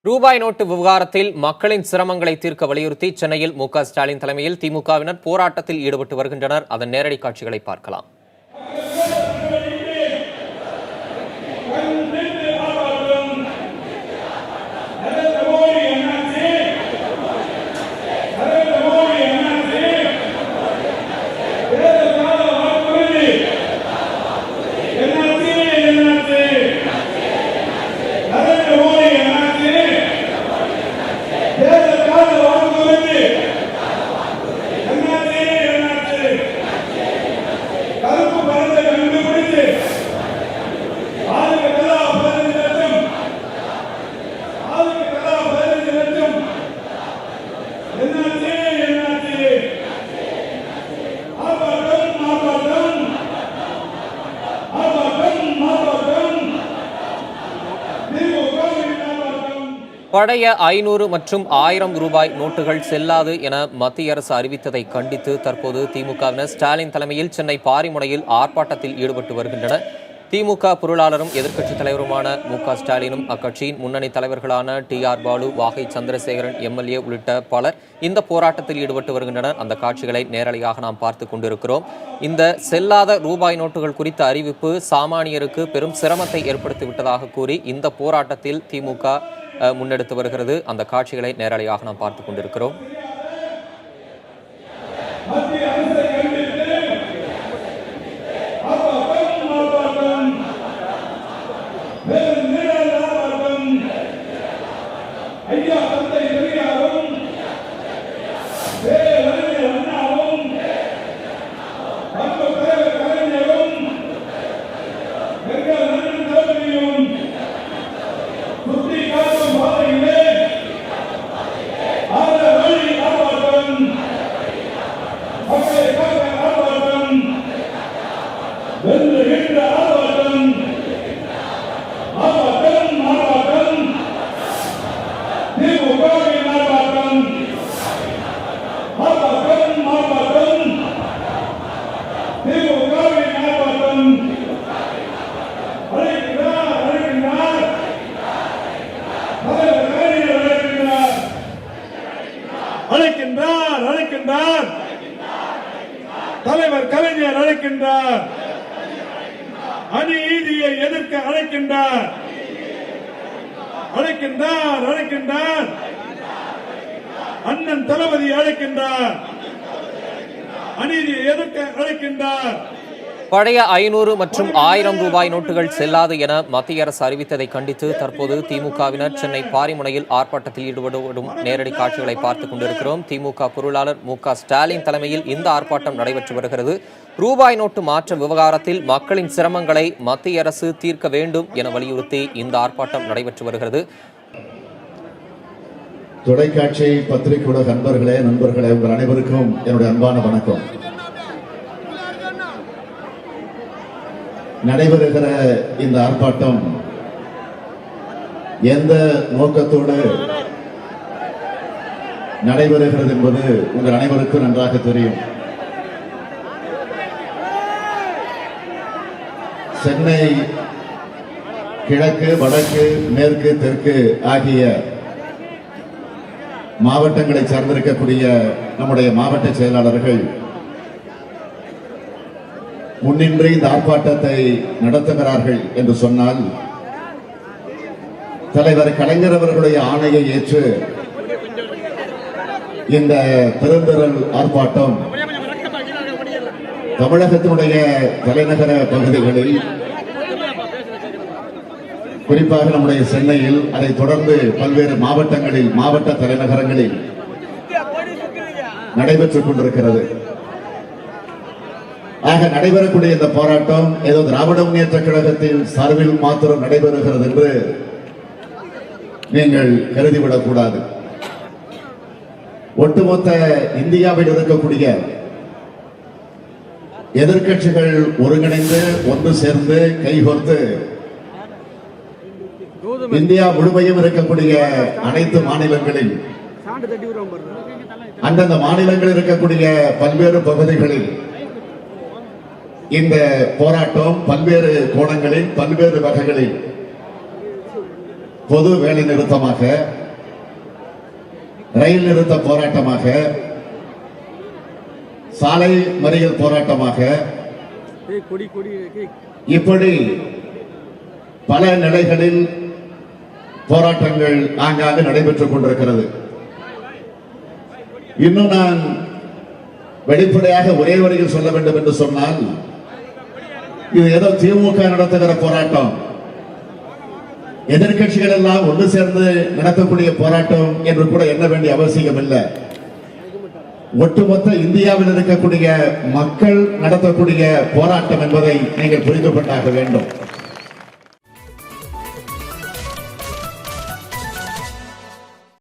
ரூபாய் நோட்டு விவகாரத்தில் மக்களின் சிரமங்களை தீர்க்க வலியுறுத்தி சென்னையில் மு.க.ஸ்டாலின் தலைமையில் திமுகவினர் போராட்டத்தில் ஈடுபட்டு வருகின்றனர். அதன் நேரடி காட்சிகளை பார்க்கலாம். பழைய 500 மற்றும் 1000 ரூபாய் நோட்டுகள் செல்லாது என மத்திய அரசு அறிவித்ததை கண்டித்து தற்போது திமுகவினர் ஸ்டாலின் தலைமையில் சென்னை பாரிமுனையில் ஆர்ப்பாட்டத்தில் ஈடுபட்டு வருகின்றனர். திமுக பொருளாளரும் எதிர்க்கட்சித் தலைவருமான மு.க.ஸ்டாலினும் அக்கட்சியின் முன்னணி தலைவர்களான டி.ஆர். பாலு, வாகை சந்திரசேகரன் எம்எல்ஏ உள்ளிட்ட பலர் இந்த போராட்டத்தில் ஈடுபட்டு வருகின்றனர். அந்த காட்சிகளை நேரடியாக நாம் பார்த்து கொண்டிருக்கிறோம். இந்த செல்லாத ரூபாய் நோட்டுகள் குறித்த அறிவிப்பு சாமானியருக்கு பெரும் சிரமத்தை ஏற்படுத்திவிட்டதாக கூறி இந்த போராட்டத்தில் திமுக முன்னெடுத்து வருகிறது. அந்த காட்சிகளை நேரடியாக நாம் பார்த்துக் கொண்டிருக்கிறோம். தலைவர் கலைஞர் அழைக்கின்றார். அநீதியை எதிர்க்க அழைக்கின்றார். அண்ணன் தளபதி அழைக்கின்றார். அநீதியை எதிர்க்க அழைக்கின்றார். பழைய 500 மற்றும் 1000 ரூபாய் நோட்டுகள் செல்லாது என மத்திய அரசு அறிவித்ததை கண்டித்து தற்போது திமுகவினர் சென்னை பாரிமுனையில் ஆர்ப்பாட்டத்தில் ஈடுபடும் நேரடி காட்சிகளை பார்த்துக் கொண்டிருக்கிறோம். திமுக பொருளாளர் மு.க.ஸ்டாலின் தலைமையில் இந்த ஆர்ப்பாட்டம் நடைபெற்று வருகிறது. ரூபாய் நோட்டு மாற்ற விவகாரத்தில் மக்களின் சிரமங்களை மத்திய அரசு தீர்க்க வேண்டும் என வலியுறுத்தி இந்த ஆர்ப்பாட்டம் நடைபெற்று வருகிறது. தொலைக்காட்சி பத்திரிகையுடைய நண்பர்களே, உங்கள் அனைவருக்கும் என்னுடைய அன்பான வணக்கம். நடைபெறுகிற இந்த ஆர்ப்பாட்டம் எந்த நோக்கத்தோடு நடைபெறுகிறது என்பது உங்கள் அனைவருக்கும் நன்றாக தெரியும். சென்னை கிழக்கு, வடக்கு, மேற்கு, தெற்கு ஆகிய மாவட்டங்களை சார்ந்திருக்கக்கூடிய நம்முடைய மாவட்ட செயலாளர்கள் முன்னின்று இந்த ஆர்ப்பாட்டத்தை நடத்துகிறார்கள் என்று சொன்னால், தலைவர் கலைஞர் அவர்களுடைய ஆணையை ஏற்று இந்த பெருந்திரள் ஆர்ப்பாட்டம் தமிழகத்தினுடைய தலைநகர பகுதிகளில், குறிப்பாக நம்முடைய சென்னையில், அதைத் தொடர்ந்து பல்வேறு மாவட்டங்களில், மாவட்ட தலைநகரங்களில் நடைபெற்றுக் கொண்டிருக்கிறது. ஆக நடைபெறக்கூடிய இந்த போராட்டம் ஏதோ திராவிட முன்னேற்ற கழகத்தின் சார்பில் மாத்திரம் நடைபெறுகிறது என்று நீங்கள் கருதிவிடக் கூடாது. ஒட்டுமொத்த இந்தியாவில் இருக்கக்கூடிய எதிர்க்கட்சிகள் ஒருங்கிணைந்து ஒன்று சேர்ந்து கைகோர்த்து இந்தியா முழுமையும் இருக்கக்கூடிய அனைத்து மாநிலங்களில், அந்தந்த மாநிலங்களில் இருக்கக்கூடிய பல்வேறு பகுதிகளில் இந்த போராட்டம் பல்வேறு கோணங்களில், பல்வேறு வகைகளில் பொது வேலை நிறுத்தமாக, ரயில் நிறுத்த போராட்டமாக, சாலை மறியல் போராட்டமாக, இப்படி பல நிலைகளில் போராட்டங்கள் ஆங்காங்கு நடைபெற்றுக் கொண்டிருக்கிறது. இன்னும் நான் வெளிப்படையாக ஒரே வரியில் சொல்ல வேண்டும் என்று சொன்னால், இது ஏதோ திமுக நடத்துகிற போராட்டம், எதிர்கட்சிகள் எல்லாம் ஒன்று சேர்ந்து நடத்தக்கூடிய போராட்டம் என்று கூட எண்ண வேண்டிய அவசியம் இல்லை. ஒட்டுமொத்த இந்தியாவில் இருக்கக்கூடிய மக்கள் நடத்தக்கூடிய போராட்டம் என்பதை நீங்கள் புரிந்து கொண்டாக வேண்டும்.